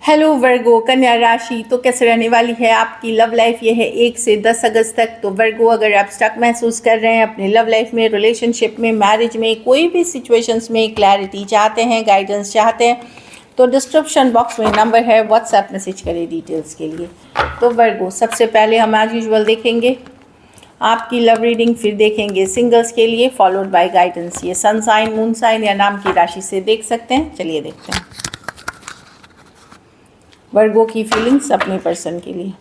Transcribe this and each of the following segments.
Hello वर्गो, कन्या राशि तो कैसे रहने वाली है आपकी लव लाइफ। ये है 1 से 10 अगस्त तक। तो वर्गो, अगर आप स्टक महसूस कर रहे हैं अपने लव लाइफ में, रिलेशनशिप में, मैरिज में, कोई भी सिचुएशंस में क्लैरिटी चाहते हैं, गाइडेंस चाहते हैं, तो डिस्क्रिप्शन बॉक्स में नंबर है, व्हाट्सएप मैसेज करें डिटेल्स के लिए। तो वर्गो, सबसे पहले हम एज यूजुअल देखेंगे आपकी लव रीडिंग, फिर देखेंगे सिंगल्स के लिए, फॉलोड बाय गाइडेंस। ये सन साइन, मून साइन या नाम की राशि से देख सकते हैं। चलिए देखते हैं वर्गो की फीलिंग्स अपने पर्सन के लिए।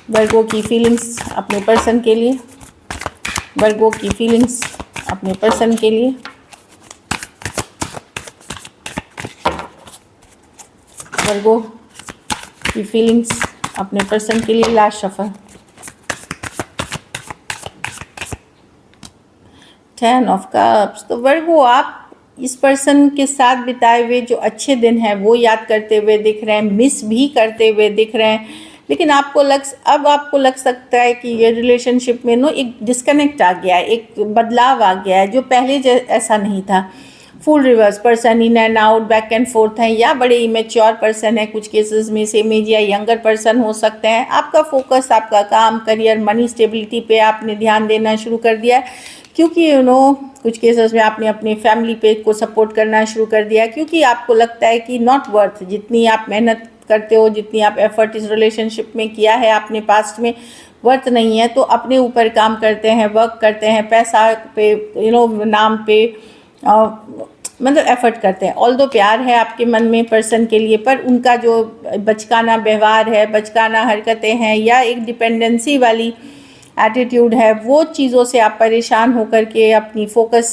वर्गो की फीलिंग्स अपने पर्सन के लिए। वर्गो की फीलिंग्स अपने पर्सन के लिए। वर्गो की फीलिंग्स अपने पर्सन के लिए। Last shuffle. 10 of cups. तो वर्गो, आप इस पर्सन के साथ बिताए हुए जो अच्छे दिन हैं वो याद करते हुए दिख रहे हैं, मिस भी करते हुए दिख रहे हैं, लेकिन अब आपको लग सकता है कि ये रिलेशनशिप में एक डिस्कनेक्ट आ गया है, एक बदलाव आ गया है जो पहले ऐसा नहीं था। Full reverse person, in and out, back and fourth है, या बड़े इमेच्योर पर्सन है, कुछ केसेस में सेम एज या यंगर पर्सन हो सकते हैं। आपका फोकस आपका काम, करियर, मनी स्टेबिलिटी पे आपने ध्यान देना शुरू कर दिया है, क्योंकि कुछ केसेस में आपने अपनी फैमिली पे को सपोर्ट करना शुरू कर दिया, क्योंकि आपको लगता है कि नॉट वर्थ, जितनी आप मेहनत करते हो, जितनी आप एफर्ट इस रिलेशनशिप में किया है आपने पास्ट में, वर्थ नहीं है। तो अपने ऊपर काम करते हैं, वर्क करते हैं, पैसा पे नाम पे मतलब एफर्ट करते हैं। ऑल्दो प्यार है आपके मन में पर्सन के लिए, पर उनका जो बचकाना व्यवहार है, बचकाना हरकतें हैं, या एक डिपेंडेंसी वाली एटीट्यूड है, वो चीज़ों से आप परेशान होकर के अपनी फोकस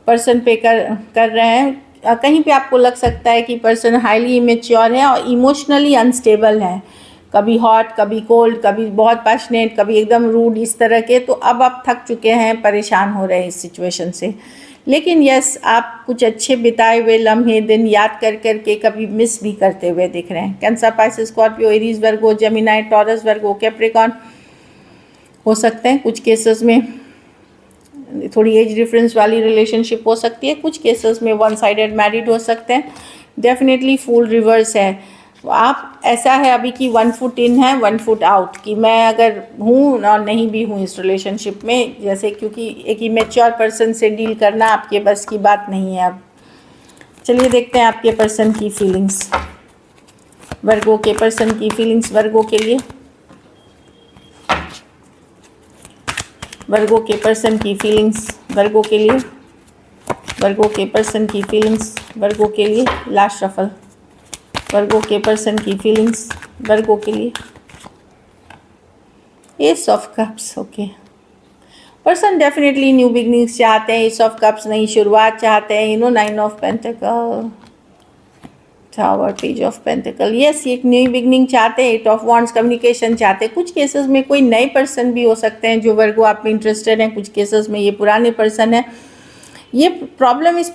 पर्सन पे कर रहे हैं। कहीं पे आपको लग सकता है कि पर्सन हाईली इमेच्योर है और इमोशनली अनस्टेबल है, कभी हॉट, कभी कोल्ड, कभी बहुत पैशनेट, कभी एकदम रूड, इस तरह के। तो अब आप थक चुके हैं, परेशान हो रहे हैं इस सिचुएशन से। लेकिन यस, आप कुछ अच्छे बिताए हुए लम्हे, दिन याद कर के कभी मिस भी करते हुए दिख रहे हैं। कैंसर, पाइसेस, स्कॉर्पियो, एरीज, वर्गो, जेमिनाई, टॉरस, वर्गो, कैप्रिकॉर्न हो सकते हैं। कुछ केसेस में थोड़ी एज डिफरेंस वाली रिलेशनशिप हो सकती है, कुछ केसेस में वन साइडेड मैरिड हो सकते हैं। डेफिनेटली फुल रिवर्स है। आप ऐसा है अभी कि 1 फुट इन है, 1 फुट आउट, कि मैं अगर हूँ और नहीं भी हूँ इस रिलेशनशिप में, जैसे, क्योंकि एक इमेच्योर पर्सन से डील करना आपके बस की बात नहीं है अब। चलिए देखते हैं आपके पर्सन की फीलिंग्स, वर्गो के पर्सन की फीलिंग्स वर्गो के लिए। वर्गो के पर्सन की फीलिंग्स वर्गो के लिए। वर्गो के पर्सन की फीलिंग्स वर्गो के लिए। Last shuffle. वर्गो के पर्सन की फीलिंग्स वर्गो के लिए। S of cups. Okay, person definitely new beginnings चाहते हैं। एस ऑफ कप्स, नई शुरुआत चाहते हैं। 9 of pentacle, tower, page of pentacle. Yes, एक न्यू बिगनिंग चाहते हैं। 8 ऑफ वॉन्ड्स, कम्युनिकेशन चाहते हैं। कुछ केसेस में कोई नए पर्सन भी हो सकते हैं जो वर्गो आप में इंटरेस्टेड हैं, कुछ केसेस में ये पुराने पर्सन है। ये प्रॉब्लम इस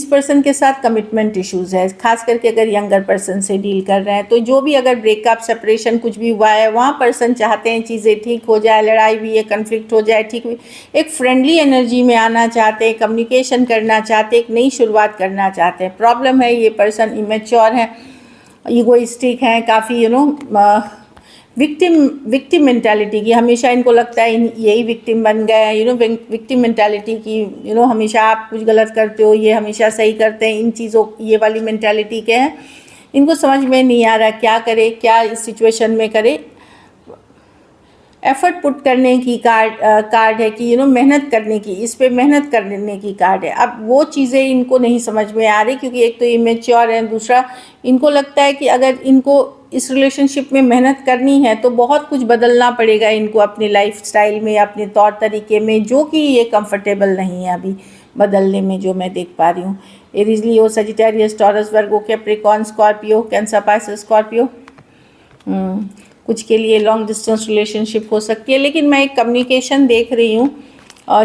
पर्सन के साथ कमिटमेंट इश्यूज है, खास करके अगर यंगर पर्सन से डील कर रहे हैं। तो जो भी अगर ब्रेकअप, सेपरेशन कुछ भी हुआ है, वहाँ पर्सन चाहते हैं चीज़ें ठीक हो जाए, लड़ाई भी है, कन्फ्लिक्ट हो जाए, ठीक भी, एक फ्रेंडली एनर्जी में आना चाहते हैं, कम्युनिकेशन करना चाहते हैं, एक नई शुरुआत करना चाहते हैं। प्रॉब्लम है, ये पर्सन इमेच्योर हैं, ईगोइस्टिक हैं, काफ़ी विक्टिम मेंटालिटी की, हमेशा इनको लगता है यही विक्टिम बन गए, विक्टिम मेंटालिटी की, हमेशा आप कुछ गलत करते हो, ये हमेशा सही करते हैं, इन चीज़ों, ये वाली मेंटालिटी के हैं। इनको समझ में नहीं आ रहा क्या करे, क्या इस सिचुएशन में करे। एफर्ट पुट करने की कार्ड है कि मेहनत करने की, इस पे मेहनत करने की कार्ड है। अब वो चीज़ें इनको नहीं समझ में आ रही, क्योंकि एक तो इमेच्योर है, दूसरा इनको लगता है कि अगर इनको इस रिलेशनशिप में मेहनत करनी है तो बहुत कुछ बदलना पड़ेगा इनको अपने लाइफ स्टाइल में, अपने तौर तरीके में, जो कि ये कंफर्टेबल नहीं है अभी बदलने में, जो मैं देख पा रही हूँ। Aries, Leo, Sagittarius, Taurus, Virgo, Capricorn, Scorpio, Cancer, Pisces, Scorpio. कुछ के लिए लॉन्ग डिस्टेंस रिलेशनशिप हो सकती है, लेकिन मैं एक कम्युनिकेशन देख रही हूँ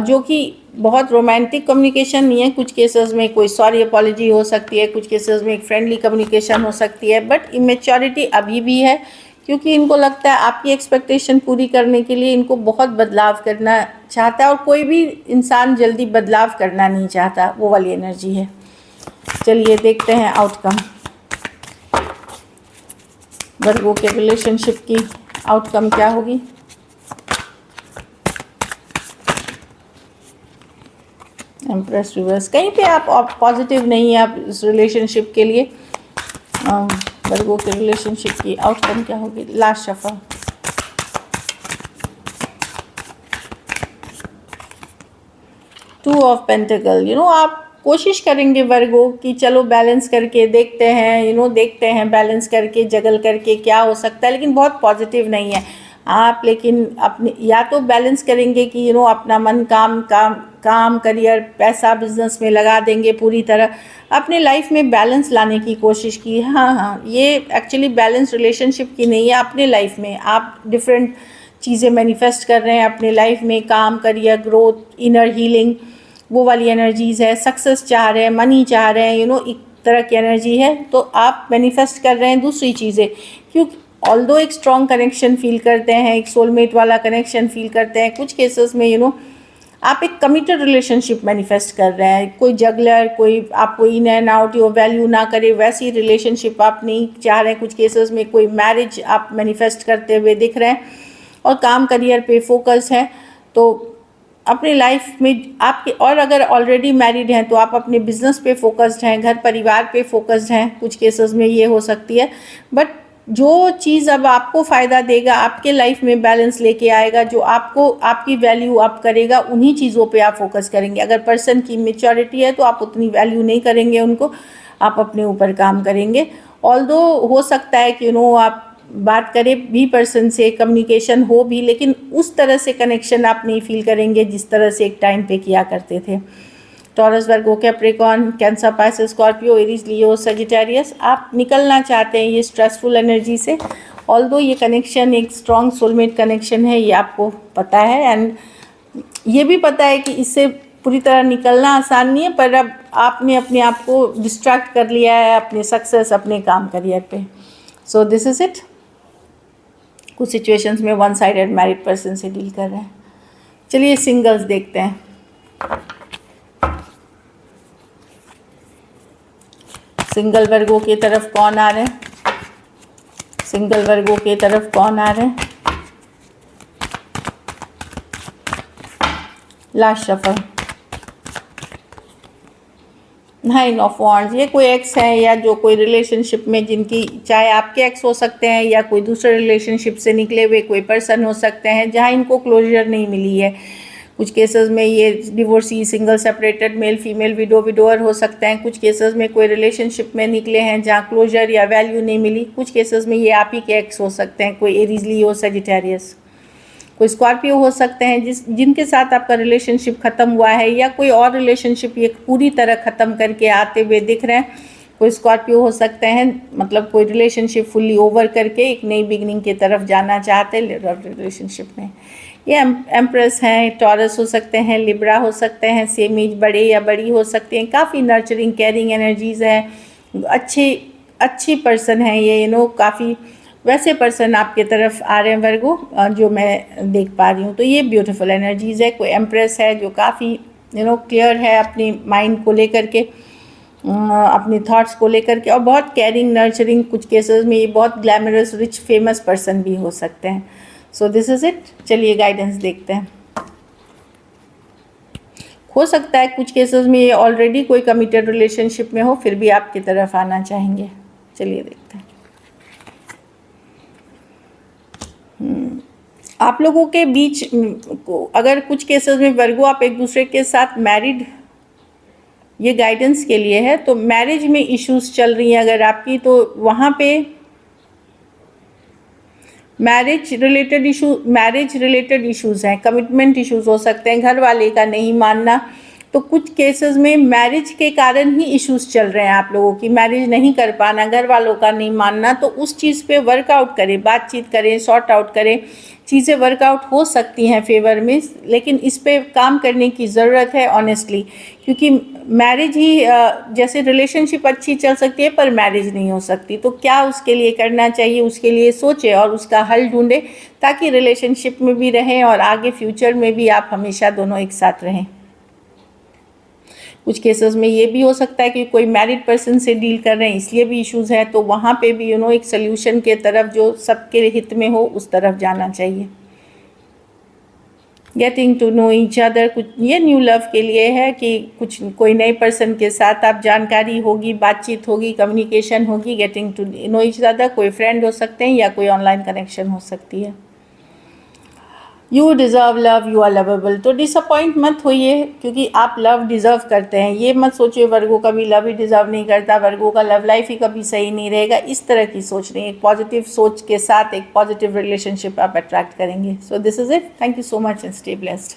जो कि बहुत रोमांटिक कम्युनिकेशन नहीं है। कुछ केसेस में कोई सॉरी अपॉलॉजी हो सकती है, कुछ केसेस में एक फ्रेंडली कम्युनिकेशन हो सकती है, बट इमेच्योरिटी अभी भी है, क्योंकि इनको लगता है आपकी एक्सपेक्टेशन पूरी करने के लिए इनको बहुत बदलाव करना चाहता है, और कोई भी इंसान जल्दी बदलाव करना नहीं चाहता, वो वाली एनर्जी है। चलिए देखते हैं आउटकम। वर्गो के रिलेशनशिप की आउटकम क्या होगी? एम्प्रेस रिवर्स, कहीं पे आप पॉजिटिव नहीं है आप इस रिलेशनशिप के लिए। वर्गो के रिलेशनशिप की आउटकम क्या होगी? Last shuffle, two of pentacle. आप कोशिश करेंगे वर्गो कि चलो बैलेंस करके देखते हैं, देखते हैं बैलेंस करके जगल करके क्या हो सकता है, लेकिन बहुत पॉजिटिव नहीं है आप। लेकिन अपने या तो बैलेंस करेंगे कि अपना मन काम करियर पैसा बिजनेस में लगा देंगे, पूरी तरह अपने लाइफ में बैलेंस लाने की कोशिश की। हाँ, ये एक्चुअली बैलेंस रिलेशनशिप की नहीं है, अपने लाइफ में आप डिफरेंट चीज़ें मैनिफेस्ट कर रहे हैं अपने लाइफ में, काम करियर ग्रोथ इनर हीलिंग वो वाली एनर्जीज़ है, सक्सेस चाह रहे हैं, मनी चाह रहे हैं, एक तरह की एनर्जी है। तो आप मैनिफेस्ट कर रहे हैं दूसरी चीज़ें, क्योंकि ऑल्दो एक स्ट्रॉन्ग कनेक्शन फील करते हैं, एक सोलमेट वाला कनेक्शन फील करते हैं, कुछ केसेस में आप एक कमिटेड रिलेशनशिप मैनिफेस्ट कर रहे हैं। कोई जगलर, कोई आपको in and out your value ना करे वैसी रिलेशनशिप आप नहीं चाह रहे हैं। कुछ केसेस में कोई मैरिज आप मैनिफेस्ट करते हुए दिख रहे हैं और काम करियर पे फोकस है। तो अपने लाइफ में आपके, और अगर ऑलरेडी मैरिड हैं तो आप अपने बिजनेस पे फोकस्ड हैं, घर परिवार पे फोकस्ड हैं, कुछ केसेस में ये हो सकती है। बट जो चीज़ अब आपको फ़ायदा देगा, आपके लाइफ में बैलेंस लेके आएगा, जो आपको आपकी वैल्यू अप करेगा, उन्हीं चीज़ों पे आप फोकस करेंगे। अगर पर्सन की मैच्योरिटी है तो आप उतनी वैल्यू नहीं करेंगे उनको, आप अपने ऊपर काम करेंगे। ऑल्दो हो सकता है कि आप बात करें भी पर्सन से, कम्युनिकेशन हो भी, लेकिन उस तरह से कनेक्शन आप नहीं फील करेंगे जिस तरह से एक टाइम पे किया करते थे। Taurus, Virgo, Capricorn, Cancer, Pisces, Scorpio, Aries, Leo, Sagittarius, आप निकलना चाहते हैं ये स्ट्रेसफुल एनर्जी से। ऑल्दो ये कनेक्शन एक स्ट्रॉन्ग सोलमेट कनेक्शन है, ये आपको पता है, एंड ये भी पता है कि इससे पूरी तरह निकलना आसान नहीं है, पर अब आपने अपने आप को डिस्ट्रैक्ट कर लिया है अपने सक्सेस, अपने काम करियर पे। So this is it. कुछ सिचुएशंस में वन साइडेड मैरिड पर्सन से डील कर रहे हैं। चलिए सिंगल्स देखते हैं। सिंगल वर्गों की तरफ कौन आ रहे हैं? सिंगल वर्गों की तरफ कौन आ रहे हैं? Last shuffle, nine of wands. ये कोई एक्स है या जो कोई रिलेशनशिप में, जिनकी चाहे आपके एक्स हो सकते हैं या कोई दूसरे रिलेशनशिप से निकले हुए कोई पर्सन हो सकते हैं, जहां इनको क्लोजर नहीं मिली है। कुछ केसेस में ये divorcee, single, separated, male female, window, widower हो सकते हैं। कुछ केसेस में कोई रिलेशनशिप में निकले हैं जहां क्लोजर या वैल्यू नहीं मिली। कुछ केसेस में ये आप ही के एक्स हो सकते हैं, कोई एरीज, लियो, सजिटेरियस, कोई स्कॉर्पियो हो सकते हैं जिनके साथ आपका रिलेशनशिप ख़त्म हुआ है, या कोई और रिलेशनशिप ये पूरी तरह ख़त्म करके आते हुए दिख रहे हैं। कोई स्कॉर्पियो हो सकते हैं, मतलब कोई रिलेशनशिप फुल्ली ओवर करके एक नई बिगनिंग की तरफ जाना चाहते हैं रिलेशनशिप में। ये एम्प्रेस हैं। टॉरस हो सकते हैं, लिब्रा हो सकते हैं, सेम एज, बड़े या बड़ी हो सकती हैं। काफ़ी नर्चरिंग, केयरिंग एनर्जीज़ हैं, अच्छी पर्सन है ये, काफ़ी वैसे पर्सन आपके तरफ आ रहे हैं वर्गो, जो मैं देख पा रही हूँ। तो ये ब्यूटीफुल एनर्जीज़ है। कोई एम्प्रेस है जो काफ़ी क्लियर है अपनी माइंड को लेकर के, अपने थॉट्स को लेकर के, और बहुत केयरिंग, नर्चरिंग। कुछ केसेस में ये बहुत ग्लैमरस, रिच, फेमस पर्सन भी हो सकते हैं। So this is it. चलिए गाइडेंस देखते हैं। हो सकता है कुछ केसेस में ये ऑलरेडी कोई कमिटेड रिलेशनशिप में हो, फिर भी आपकी तरफ आना चाहेंगे। चलिए देखते हैं। आप लोगों के बीच अगर कुछ केसेस में वर्गो आप एक दूसरे के साथ मैरिड, ये गाइडेंस के लिए है, तो मैरिज में इश्यूज चल रही हैं अगर आपकी, तो वहाँ पे मैरिज रिलेटेड इश्यूज हैं, कमिटमेंट इश्यूज हो सकते हैं, घर वाले का नहीं मानना। तो कुछ केसेस में मैरिज के कारण ही इश्यूज चल रहे हैं आप लोगों की, मैरिज नहीं कर पाना, घर वालों का नहीं मानना। तो उस चीज़ पे वर्कआउट करें, बातचीत करें, सॉर्ट आउट करें। चीज़ें वर्कआउट हो सकती हैं फेवर में, लेकिन इस पे काम करने की ज़रूरत है ऑनेस्टली, क्योंकि मैरिज ही, जैसे रिलेशनशिप अच्छी चल सकती है पर मैरिज नहीं हो सकती। तो क्या उसके लिए करना चाहिए, उसके लिए सोचें और उसका हल ढूंढें, ताकि रिलेशनशिप में भी रहें और आगे फ्यूचर में भी आप हमेशा दोनों एक साथ रहें। कुछ केसेस में ये भी हो सकता है कि कोई मैरिड पर्सन से डील कर रहे हैं इसलिए भी इश्यूज़ हैं, तो वहाँ पे भी एक सल्यूशन के तरफ जो सबके हित में हो उस तरफ जाना चाहिए। Getting to know each other, कुछ ये न्यू लव के लिए है कि कुछ कोई नए पर्सन के साथ आप जानकारी होगी, बातचीत होगी, कम्युनिकेशन होगी। Getting to know each other, कोई फ्रेंड हो सकते हैं या कोई ऑनलाइन कनेक्शन हो सकती है। You deserve love, you are lovable, तो डिसअपॉइंट मत होइए क्योंकि आप लव डिज़र्व करते हैं। ये मत सोचिए वर्गो कभी लव ही डिज़र्व नहीं करता, वर्गो का लव लाइफ ही कभी सही नहीं रहेगा, इस तरह की सोच नहीं। एक पॉजिटिव सोच के साथ एक पॉजिटिव रिलेशनशिप आप अट्रैक्ट करेंगे। So this is it, thank you so much and stay blessed.